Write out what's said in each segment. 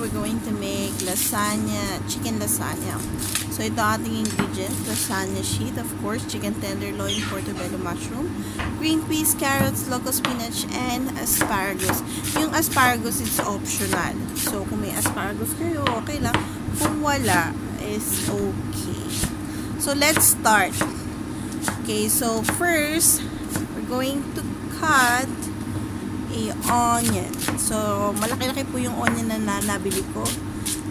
we're going to make lasagna, chicken lasagna. So, ito ating ingredients. Lasagna sheet, of course, chicken tenderloin, portobello mushroom, green peas, carrots, local spinach, and asparagus. Yung asparagus is optional. So, kung may asparagus kayo, okay lang. Kung wala, is okay. So, let's start. Okay, so first, we're going to cut a onion. So, malaki-laki po yung onion na nabili ko.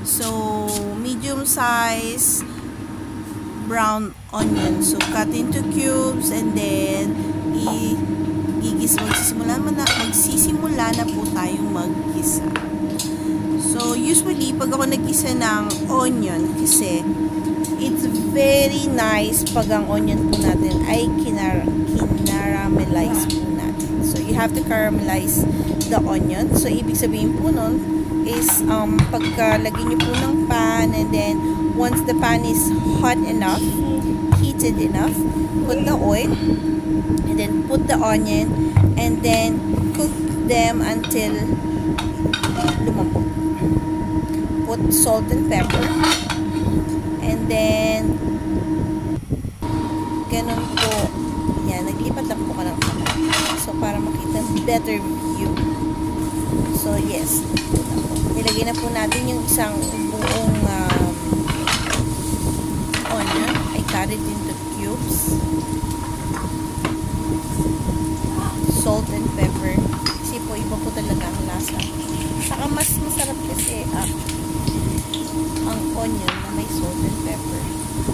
So, medium size brown onion. So, cut into cubes and then magsisimula na po tayong maggisa. So, usually, pag ako naggisa ng onion, kasi it's very nice pag ang onion po natin ay kinaramelize po natin. So, you have to caramelize the onion. So, ibig sabihin po nun is pagkalagay nyo po ng pan, and then once the pan is hot enough, heated enough, put the oil, and then put the onion, and then cook them until lumambot. Put salt and pepper, and then ganun po. Yan, naglipat lang po ka ng kamay. So, para makita better view. So, yes. Nilagay na po natin yung isang buong onion. I cut it into cubes. Salt and pepper. Kasi po, iba po talaga ang lasa. Saka mas masarap kasi ang onion na may salt and pepper.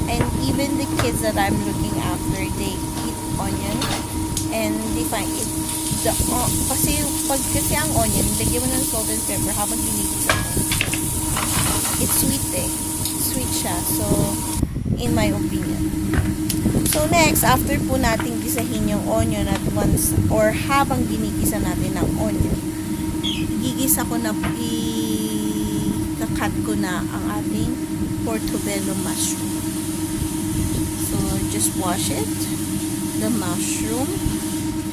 And even the kids that I'm looking after, they eat onion and they find it kasi ang onion, lagyan mo ng salt and pepper habang ginigisa mo. It's sweet sweet siya. So, in my opinion. So, next, after po natin gisahin yung onion at once, or habang ginigisa natin ng onion, gigisa ko na, ikakat ko na ang ating portobello mushroom. So, just wash it, the mushroom,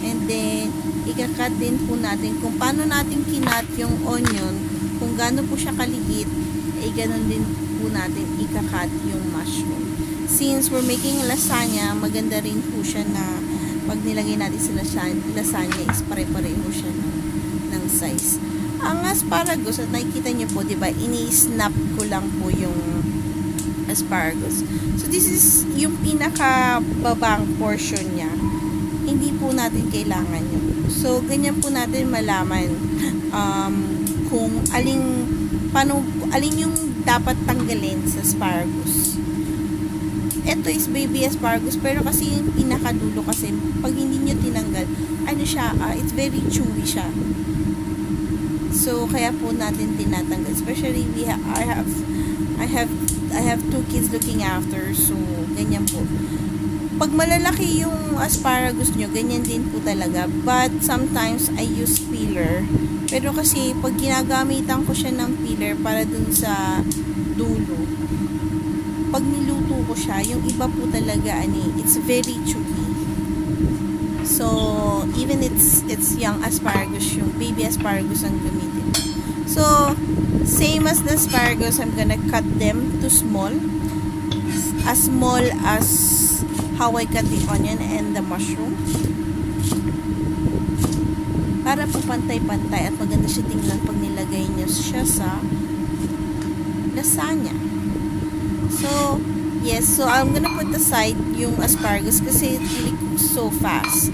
and then, ikakat din po natin kung paano natin kinat yung onion, kung gaano po siya kaliit, ganon din po natin ikakat yung mushroom. Since we're making lasagna, maganda rin po siya na pag nilagay natin sa lasagna is pare-pareho siya ng size. Ang asparagus, at nakikita nyo po, diba, ini-snap ko lang po yung asparagus. So, this is yung pinaka-babang portion niya. Hindi po natin kailangan yun. So, ganyan po natin malaman kung alin yung dapat tanggalin sa asparagus. Ito is baby asparagus, pero kasi yung pinakadulo kasi, pag hindi nyo tinanggal, ano siya, it's very chewy siya. So, kaya po natin tinatanggal. Especially, I have two kids looking after, so, ganyan po. Pag malalaki yung asparagus nyo, ganyan din po talaga. But, sometimes, I use peeler. Pero kasi, pag ginagamitan ko siya ng peeler para dun sa dulo, pag niluto ko siya, yung iba po talaga, it's very chewy. So, even it's young asparagus, yung baby asparagus ang gamitin. So, same as the asparagus, I'm gonna cut them to small. As small as how I cut the onion and the mushroom. Para po pantay-pantay at maganda siya tingnan pag nilagay niyo siya sa lasagna. So, yes. So, I'm gonna put aside yung asparagus kasi it really cooks so fast.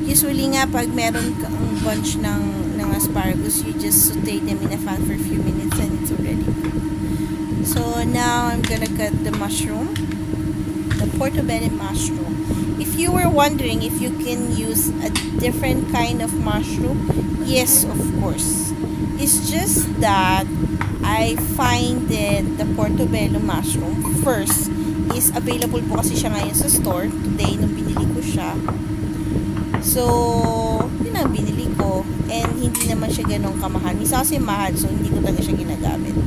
Usually nga, pag meron kang bunch ng asparagus, you just saute them in a pan for a few minutes and it's already cooked. So, now, I'm gonna cut the mushroom. The portobello mushroom. If you were wondering if you can use a different kind of mushroom, yes, of course. It's just that I find that the portobello mushroom first is available po kasi siya ngayon sa store today nung binili ko siya. So, yun ang binili ko, and hindi naman siya ganun kamahal. Minsan kasi mahal, so hindi ko talaga siya ginagamit.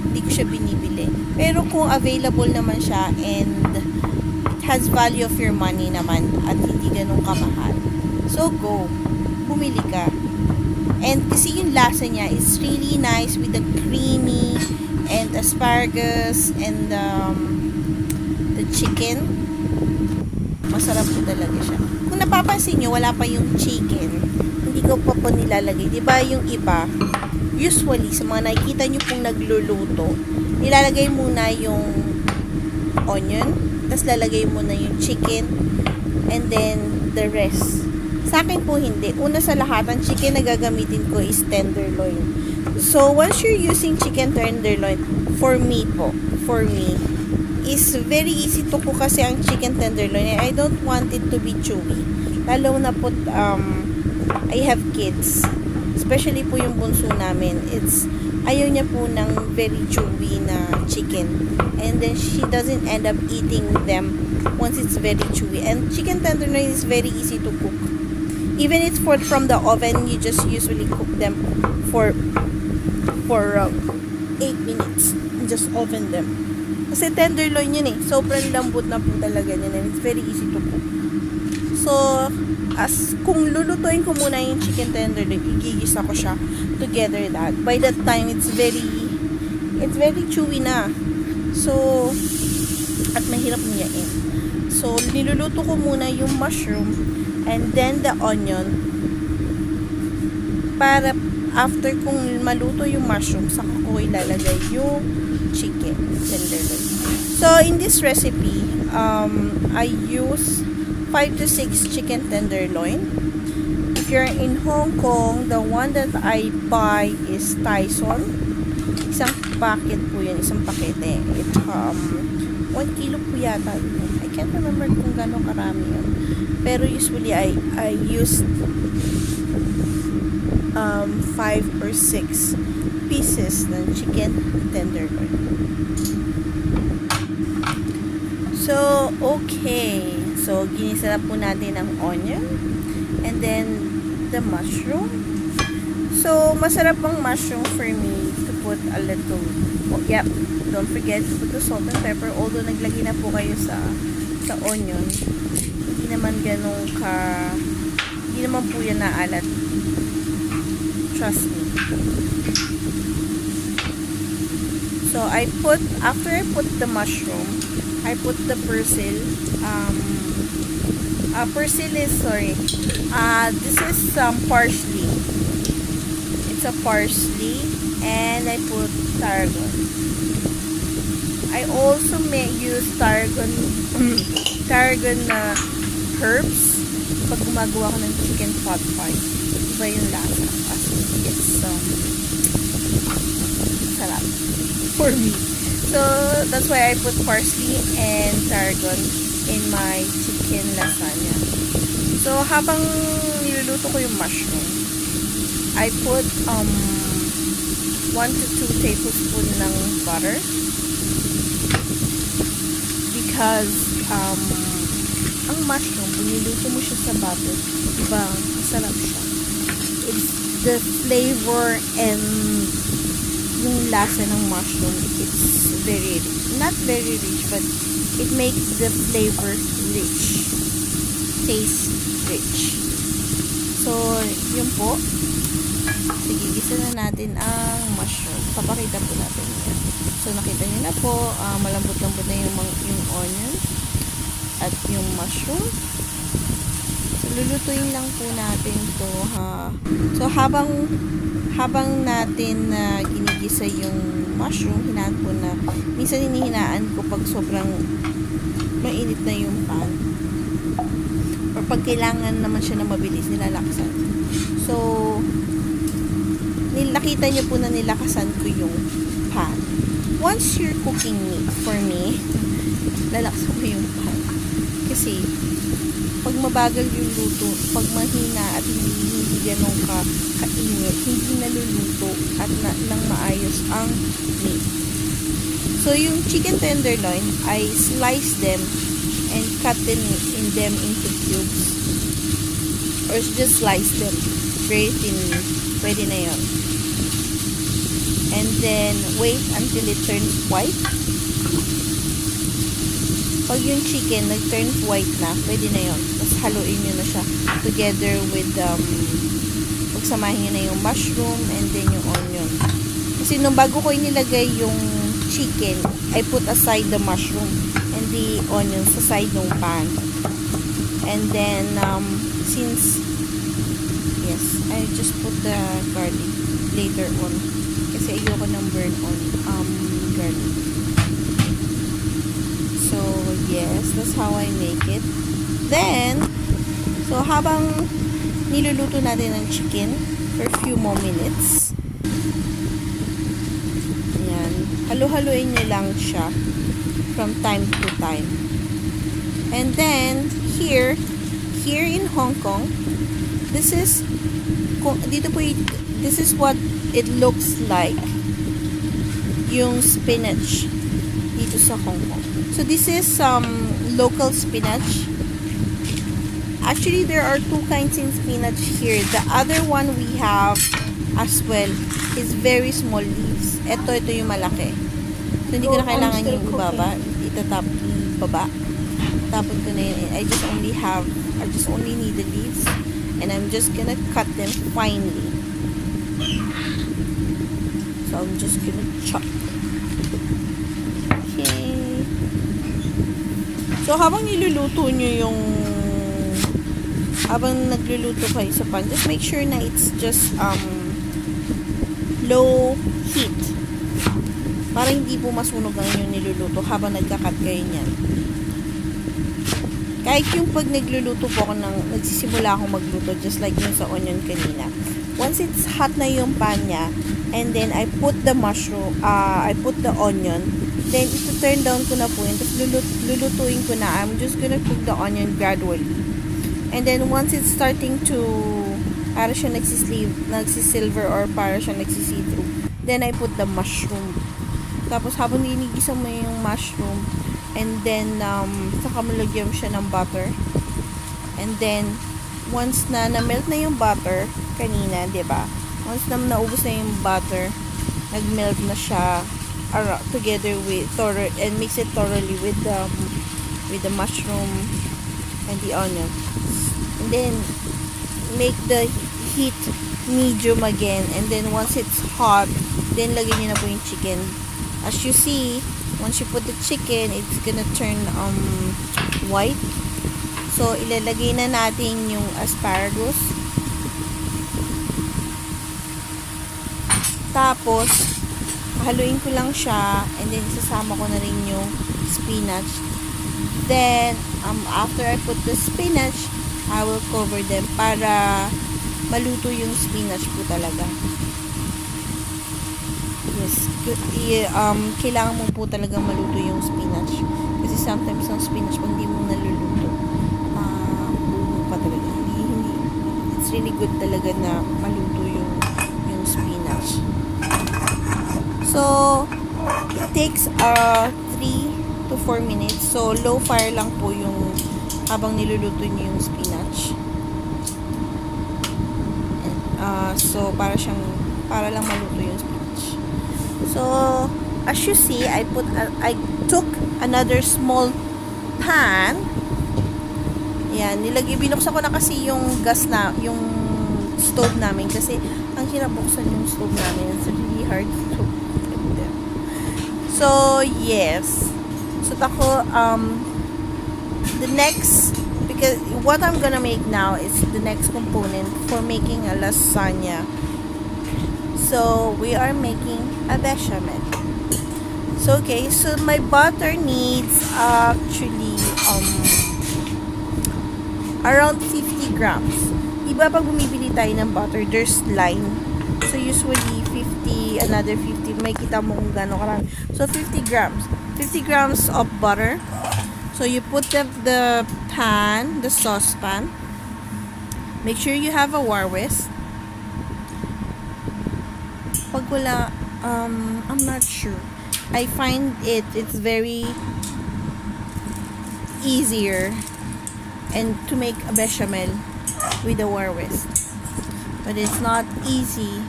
Hindi ko siya binibili. Pero kung available naman siya and has value of your money naman at hindi ganun kamahal, so go, bumili ka. And kasi yung lasa niya is really nice with the creamy and asparagus and the chicken. Masarap po talaga siya. Kung napapansin nyo, wala pa yung chicken. Hindi ko pa po nilalagay. Diba yung iba, usually, sa mga nakikita nyo pong nagluluto, nilalagay muna yung onion, tapos lalagay muna yung chicken, and then the rest. Sa akin po hindi. Una sa lahat, ang chicken na gagamitin ko is tenderloin. So, once you're using chicken tenderloin, for me, is very easy to cook kasi ang chicken tenderloin. I don't want it to be chewy. Lalo na po, I have kids. Especially po yung bunso namin. Ayaw niya po ng very chewy na chicken. And then, she doesn't end up eating them once it's very chewy. And chicken tenderloin is very easy to cook. Even it's from the oven, you just usually cook them for 8 minutes. And just oven them. Kasi tenderloin yun eh. Sobrang lambot na po talaga yun. And it's very easy to cook. So, kung lulutuin ko muna yung chicken tenderloin, igigisa ko siya together that. By that time, it's very chewy na. So, at mahirap niyain. So, niluluto ko muna yung mushroom and then the onion para after kung maluto yung mushroom, saka ko ilalagay yung chicken tenderloin. So, in this recipe, I use 5 to 6 chicken tenderloin. If you're in Hong Kong, the one that I buy is Tyson. Isang packet po yun, isang pakete. 1 kilo po yata. I can't remember kung gano'ng karami yun. Pero usually, I use 5 or 6 pieces ng chicken tenderloin. So, okay. So, ginisa na po natin ang onion and then the mushroom. So, masarap ang mushroom for me to put a little, don't forget to put the salt and pepper. Although naglagay na po kayo sa onion, hindi naman po yan naalat. Trust me. So, after I put the mushroom, I put the persil. This is some parsley. It's a parsley, and I put tarragon. I also may use tarragon herbs pag gumagawa ko ng chicken pot pie. Iba yung lasa. It's sarap for me. So, that's why I put parsley and tarragon in my chicken lasagna. So, habang niluluto ko yung mushroom, I put 1 to 2 tablespoons ng butter because ang mushroom, kung niluto mo siya sa butter, diba, masarap siya. It's the flavor and yung lasa ng mushroom, it's not very rich, but it makes the flavor rich. Taste rich. So, yun po. Sige, gisa na natin ang mushroom. Papakita po natin yan. So, nakita nyo na po, malambot-lambot na yung onion at yung mushroom. So, lulutuin lang po natin to, ha. So, habang natin ginigisa yung mushroom, hinaan ko na, minsan hinihinaan ko pag sobrang mainit na yung pan. Or pag kailangan naman siya na mabilis, nilalakasan. So, nakita nyo po na nilakasan ko yung pan. Once you're cooking meat, for me, lalaksan ko yung pan. Kasi, pag mabagal yung luto, pag mahina at hindi ganun kainit, hindi naluluto at nang maayos ang meat. So, yung chicken tenderloin, I slice them and cut them into cubes. Or just slice them very thinly. Pwede na yun. And then, wait until it turns white. Pag yung chicken nag-turns white na, pwede na yun. Tapos haluin nyo na siya together with pagsamahin nyo na yung mushroom and then yung onion. Kasi nung bago ko inilagay yung chicken, I put aside the mushroom and the onion sa side ng pan. And then, since, yes, I just put the garlic later on. Kasi ayoko ng burn on garlic. So, yes, that's how I make it. Then, so habang niluluto natin ang chicken for a few more minutes, ayan, halo-haloin nyo lang siya from time to time. And then, here in Hong Kong, this is what it looks like yung spinach dito sa Hong Kong. So this is local spinach. Actually, there are two kinds in spinach here. The other one we have as well is very small leaves. Ito yung malaki. So hindi ko na kailangan yung ibaba. Ibaba. Tapos ko na yun. I just only need the leaves. And I'm just gonna cut them finely. So I'm just gonna chop. Okay. So habang niluluto nyo habang nagluluto kayo sa pan, just make sure na it's just low heat. Para hindi po masunog ang inyong niluluto habang nagkakat kayo niyan. Kahit yung pag nagluluto po ako nagsisimula akong magluto, just like yung sa onion kanina. Once it's hot na yung pan niya, and then I put the mushroom, I put the onion, then ito turn down ko na po yun, tapos lulutuin ko na. I'm just gonna cook the onion gradually. And then once it's starting to para siya nagsisilver or para siya nagsisi-through, then I put the mushroom. Tapos habang ninigisa mo yung mushroom, and then saka mo lagyan siya ng butter. And then once na na-melt na yung butter kanina, 'di ba? Once na naubos na yung butter, nag-melt na siya together with and mix it thoroughly with the mushroom and the onion. And then make the heat medium again, and then once it's hot, then lagyan niyo na po yung chicken. As you see, once you put the chicken, it's gonna turn white. So ilalagay na natin yung asparagus. Tapos haluin ko lang siya, and then isasama ko na rin yung spinach. Then after I put the spinach, I will cover them para maluto yung spinach po talaga. Yes, kailangan mo po talaga maluto yung spinach. Kasi sometimes ang spinach, pag hindi mo naluluto, pa talaga. It's really good talaga na maluto yung spinach. So, it takes 3 to 4 minutes. So, low fire lang po yung habang niluluto niyo yung spinach. So, para lang maluto yung spinach. So, as you see, I took another small pan. Yan, binuksan ko na kasi yung yung stove namin kasi ang hirap buksan yung stove namin. It's really hard to So, yes. So, because what I'm gonna make now is the next component for making a lasagna. So, we are making a bechamel. So, okay. So, my butter needs actually around 50 grams. Diba pag bumibili tayo ng butter, there's line. So, usually 50, another 50. May kita mo kung gano'n karami. So, 50 grams. 50 grams of butter. So, you put the pan, the saucepan. Make sure you have a wire whisk. Pag wala, I'm not sure. I find it's very easier and to make a bechamel with a wire whisk. But it's not easy.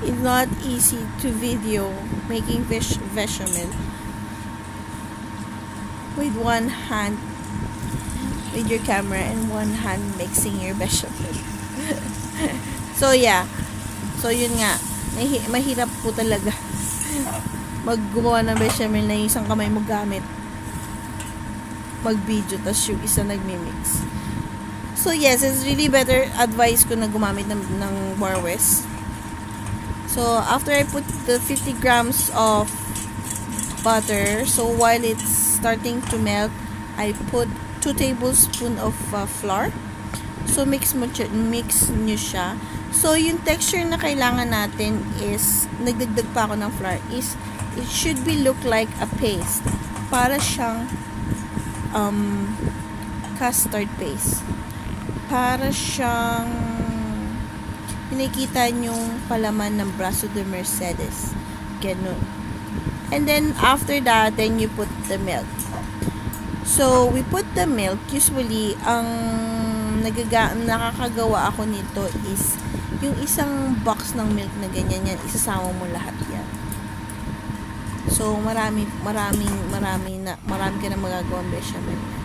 It's not easy to video making bechamel with one hand with your camera and one hand mixing your bechamel. So, yeah. So, yun nga. Mahirap po talaga maggumawa ng bechamel na isang kamay mo gamit. Mag-video, tas yung isa nagmimix. So, yes, it's really better advice ko na gumamit ng Bar West. So, after I put the 50 grams of butter, so while it's starting to melt, I put 2 tablespoons of flour. So, mix nyo siya. So, yung texture na kailangan natin is, nagdagdag pa ako ng flour, is, it should be look like a paste. Para siyang, custard paste. Para siyang, nakikita yung palaman ng braso de Mercedes. Ganun. And then, after that, then you put the milk. So, we put the milk. Usually, ang nakakagawa ako nito is yung isang box ng milk na ganyan yan, isasama mo lahat yan. So, marami ka na magagawang bechamel na.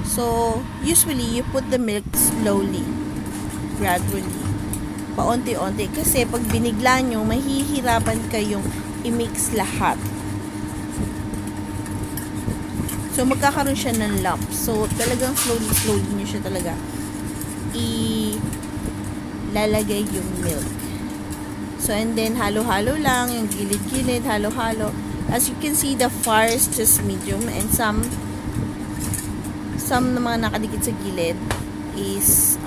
So, usually, you put the milk slowly, gradually, paunti-unti. Kasi, pag binigla nyo, mahihirapan kayong i-mix lahat. So, magkakaroon siya ng lump. So, talagang slowly nyo siya talaga lalagay yung milk. So, and then, halo-halo lang, yung gilid-gilid, halo-halo. As you can see, the fire is just medium, and some na mga nakadikit sa gilid is,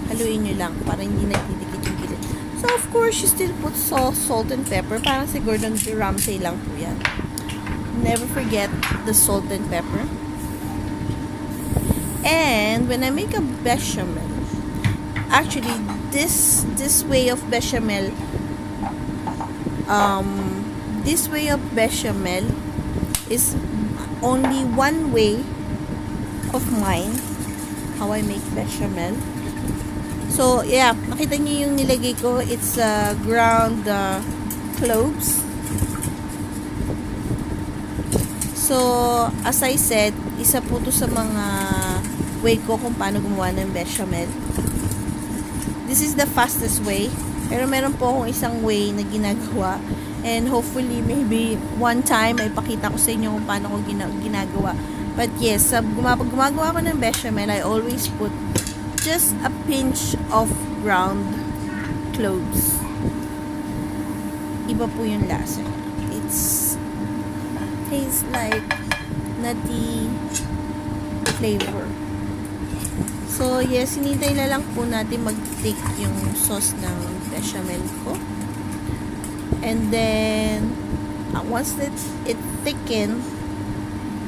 haluin nyo lang, para hindi nagdidikit yung gilid. So, of course, you still put salt and pepper, parang si Gordon Ramsay lang po yan. Never forget the salt and pepper. And, when I make a bechamel, actually, this way of bechamel, is only one way of mine how I make bechamel. So, yeah, nakita niyo yung nilagay ko. It's ground cloves. So, as I said, isa po to sa mga way ko kung paano gumawa ng bechamel. This is the fastest way. Pero meron po akong isang way na ginagawa. And hopefully, maybe one time, ay pakita ko sa inyo kung paano ko ginagawa. But yes, pag gumagawa ko ng bechamel, I always put just a pinch of ground cloves. Iba po yung lasa. Tastes like nutty flavor. So, yes, hinintay na lang po natin mag-thick yung sauce ng bechamel ko. And then, once it thicken,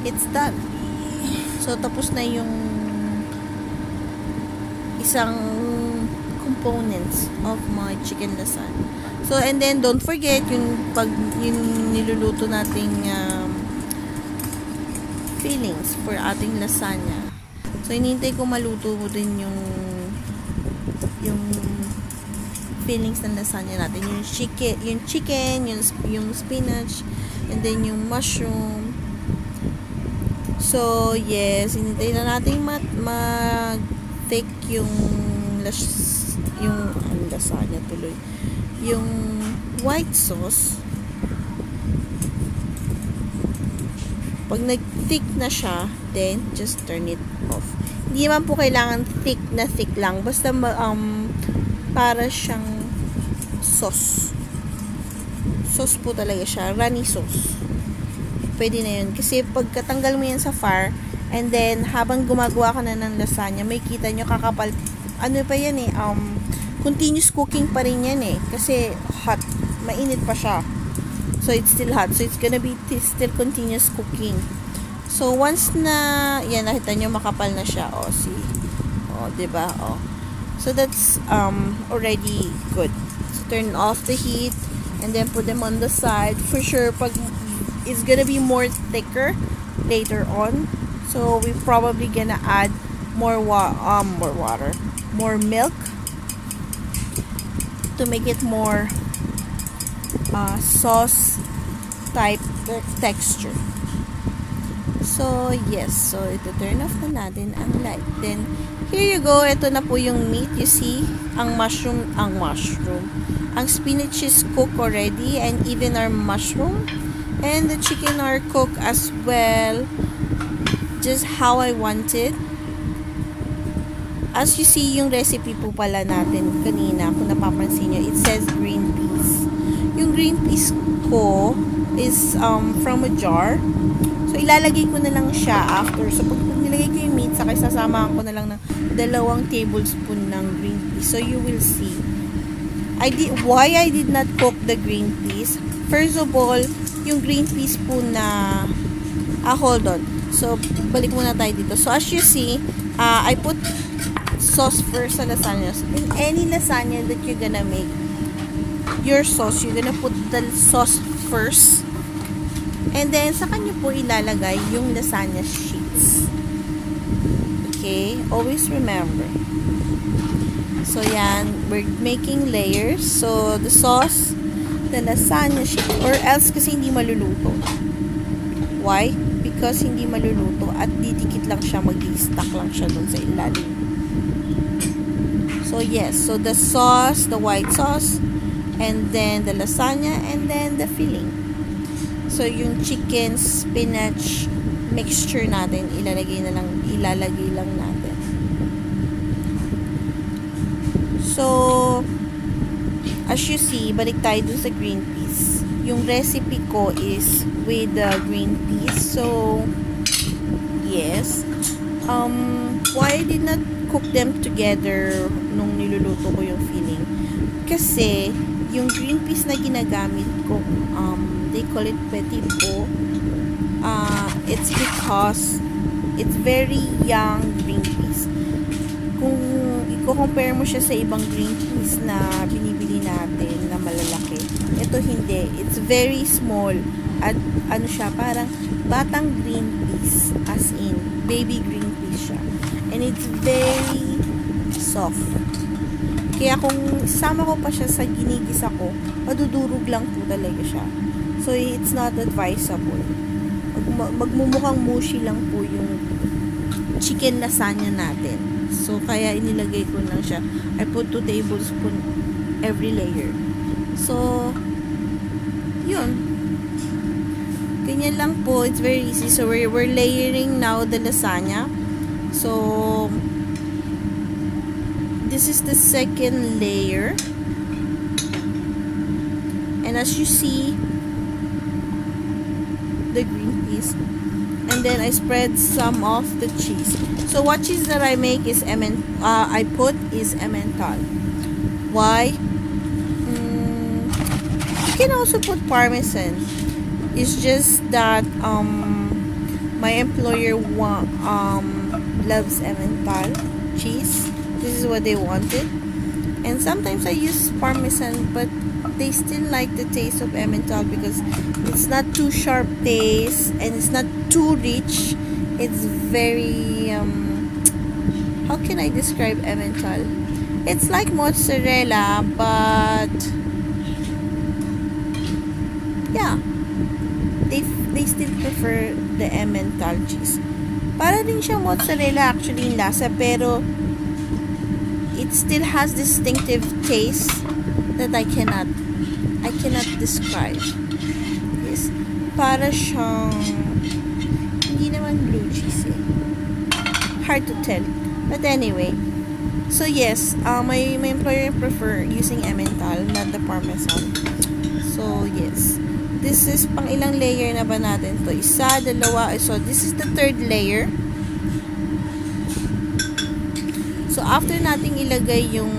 it's done. So, tapos na yung isang components of my chicken lasagna. So, and then, don't forget, yung niluluto nating fillings for ating lasagna. So, hinintay ko maluto din yung fillings ng lasagna natin. Yung chicken, yung spinach, and then yung mushroom. So, yes, hinintay na natin mag-thick yung lasagna tuloy. Yung white sauce. Pag nag-thick na siya, then just turn it off. Hindi naman po kailangan thick lang. Basta para siyang sauce. Sauce po talaga siya. Runny sauce. Pwede na yun. Kasi pagkatanggal mo yan sa fire, and then habang gumagawa ka na ng lasagna, may kita nyo kakapal. Ano pa yan eh, continuous cooking pa rin yan eh. Kasi hot. Mainit pa siya. So, it's still hot. So, it's gonna be still continuous cooking. So, once na, yan, nakita nyo, makapal na siya. O, see. O, diba? O. So, that's already good. So, turn off the heat and then put them on the side. For sure, pag it's gonna be more thicker later on. So, we're probably gonna add more water, more milk to make it more sauce type texture. So, yes. So, ito turn off na natin ang light. Then, here you go. Ito na po yung meat. You see, ang mushroom. Ang spinach is cooked already, and even our mushroom. And the chicken are cooked as well. Just how I want it. As you see, yung recipe po pala natin kanina, kung napapansin nyo, it says green peas. Yung green peas ko is from a jar. So, ilalagay ko na lang siya after. So, pag nilagay ko yung meat, saka sasamahan ko na lang ng 2 tablespoon ng green peas. So, you will see. Why I did not cook the green peas? First of all, yung green peas po na... hold on. So, balik muna tayo dito. So, as you see, I put sauce first sa lasagna. So, in any lasagna that you're gonna make, your sauce, you're gonna put the sauce first. And then, sa kanya po ilalagay yung lasagna sheets. Okay? Always remember. So, yan. We're making layers. So, the sauce, the lasagna sheet, or else kasi hindi maluluto. Why? Because hindi maluluto at didikit lang siya, mag-i-stack lang siya dun sa ilalim. So, yes. So, the sauce, the white sauce, and then the lasagna, and then the filling. So, yung chicken, spinach, mixture natin, ilalagay lang natin. So, as you see, balik tayo dun sa green peas. Yung recipe ko is with the green peas. So, yes. Why I did not cook them together nung niluluto ko yung filling? Kasi, yung green peas na ginagamit ko, they call it petit pot. It's because it's very young green peas. Kung i-compare mo siya sa ibang green peas na binibili natin na malalaki, ito hindi. It's very small. At ano siya, parang batang green peas. As in, baby green peas siya. And it's very soft. Kaya kung isama ko pa siya sa ginigisa ko, madudurog lang po talaga siya. So, it's not advisable. Magmumukhang mushy lang po yung chicken lasagna natin. So, kaya inilagay ko lang siya. I put 2 tablespoons every layer. So, yun. Ganyan lang po. It's very easy. So, we're layering now the lasagna. So, this is the second layer. And as you see, the green peas, and then I spread some of the cheese. So what cheese that I make is I put is Emmental. Why? You can also put Parmesan. It's just that my employer loves Emmental cheese. This is what they wanted, and sometimes I use Parmesan, but they still like the taste of Emmental because it's not too sharp taste and it's not too rich. It's very how can I describe Emmental? It's like mozzarella, but yeah, they still prefer the Emmental cheese. Para din siya mozzarella actually in lasa, pero it still has distinctive taste that I cannot describe. Yes. Para siyang hindi naman blue cheese eh. Hard to tell. But anyway. So yes, my employer prefer using Emmental, not the Parmesan. So yes. This is pang ilang layer na ba natin to? Isa, dalawa. So this is the 3rd layer. So after nating ilagay yung,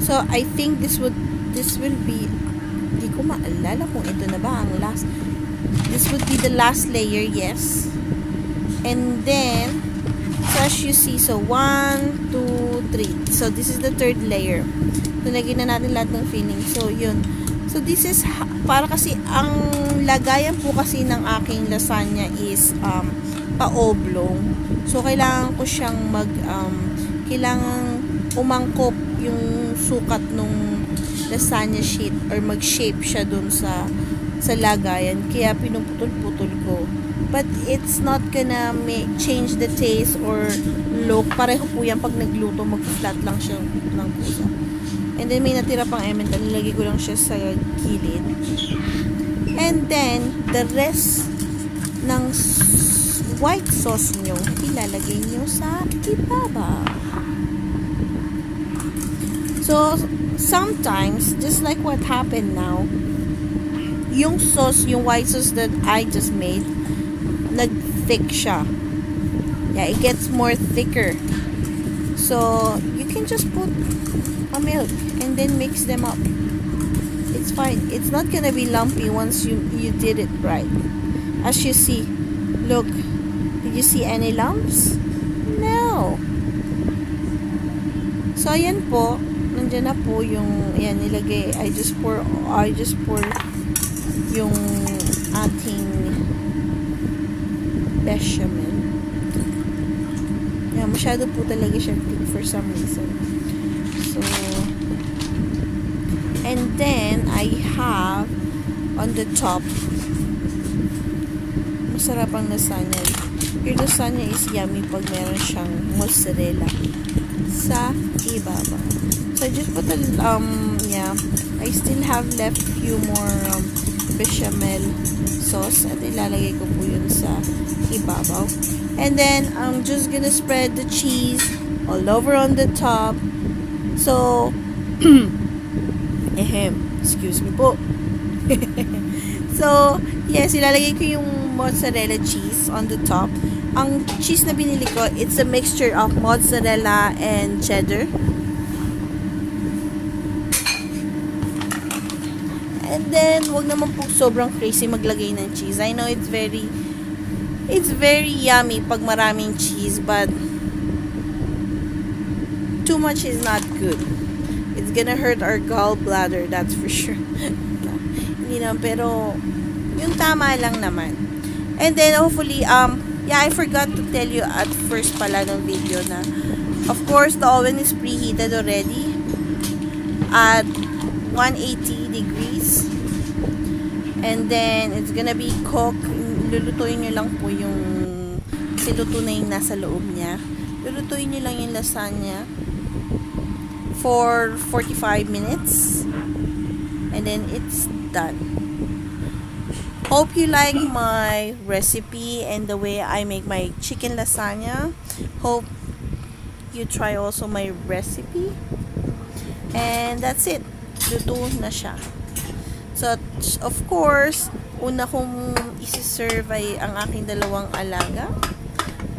so I think this will be, hindi ko maalala kung ito na ba ang last. This would be the last layer, yes. And then, so as you see, so 1, 2, 3. So this is the 3rd layer. So lagyan na natin lahat ng filling. So yun. So this is, para kasi, ang lagayan po kasi ng aking lasagna is pa-oblong. So kailangan ko siyang kailangan umangkop yung sukat nung lasagna sheet or mag-shape siya dun sa lagayan. Kaya pinuputol-putol ko But it's not gonna change the taste or look. Pareho po yan pag nagluto, mag-flat lang siya ng pusa. And then, may natira pang emmental. Nilagay ko lang siya sa gilid. And then, the rest ng white sauce nyo, ilalagay nyo sa ibabaw. So, sometimes, just like what happened now, yung sauce, yung white sauce that I just made, nag-thick siya. Yeah, it gets more thicker. So, you can just put a milk and then mix them up. It's fine. It's not gonna be lumpy once you did it right. As you see, look, did you see any lumps? No. So, ayan po. Nandiyan na po yung, ayan, nilagay. I just pour yung ating bechamel. Yeah, masyado po talaga siya thick for some reason. So, and then, I have on the top, masarap ang lasagna. Your lasagna is yummy pag meron siyang mozzarella sa ibabaw. So, I just put a, yeah, I still have left few more, bechamel sauce at ilalagay ko po yun sa ibabaw. And then, I'm just gonna spread the cheese all over on the top. So, excuse me po. So, yes, ilalagay ko yung mozzarella cheese on the top. Ang cheese na binili ko, it's a mixture of mozzarella and cheddar. And then, wag naman po sobrang crazy maglagay ng cheese. I know it's very yummy pag maraming cheese, but too much is not good. It's gonna hurt our gallbladder, that's for sure. Hindi naman, pero yung tama lang naman. And then, hopefully, yeah, I forgot to tell you at first pala ng video na, of course, the oven is preheated already at 180 degrees. And then, it's gonna be cooked. Lulutuin nyo lang po yung, kasi luto na yung nasa loob niya. Lulutuin nyo lang yung lasagna for 45 minutes. And then, it's done. Hope you like my recipe and the way I make my chicken lasagna. Hope you try also my recipe. And that's it. Luto na siya. So, of course, una kong isi-serve ay ang aking dalawang alaga.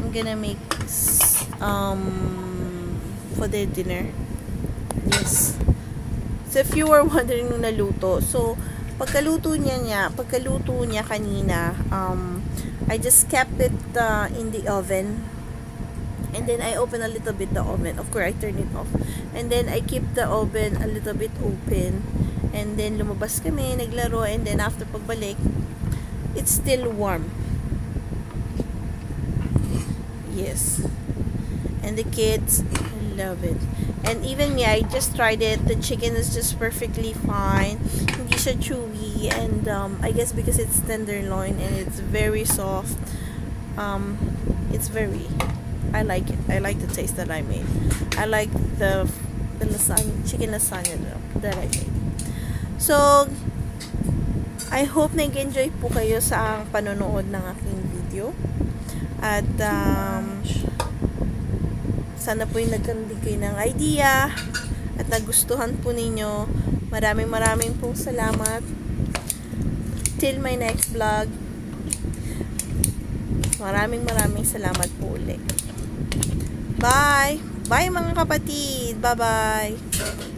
I'm gonna make for their dinner. Yes. So, if you were wondering nung naluto, so, pagkaluto niya kanina, I just kept it in the oven. And then, I open a little bit the oven. Of course, I turn it off. And then, I keep the oven a little bit open. And then, lumabas kami, naglaro. And then, after pagbalik, it's still warm. Yes. And the kids love it. And even me, I just tried it. The chicken is just perfectly fine. Hindi siya chewy. And I guess because it's tenderloin and it's very soft, it's very, I like it. I like the taste that I made. I like the lasagna, chicken lasagna that I made. So, I hope nag-enjoy po kayo sa panonood ng aking video. At, sana po yung nagkaroon din kayo ng idea at nagustuhan po ninyo. Maraming pong salamat. Till my next vlog. Maraming salamat po ulit. Bye! Bye mga kapatid! Bye-bye!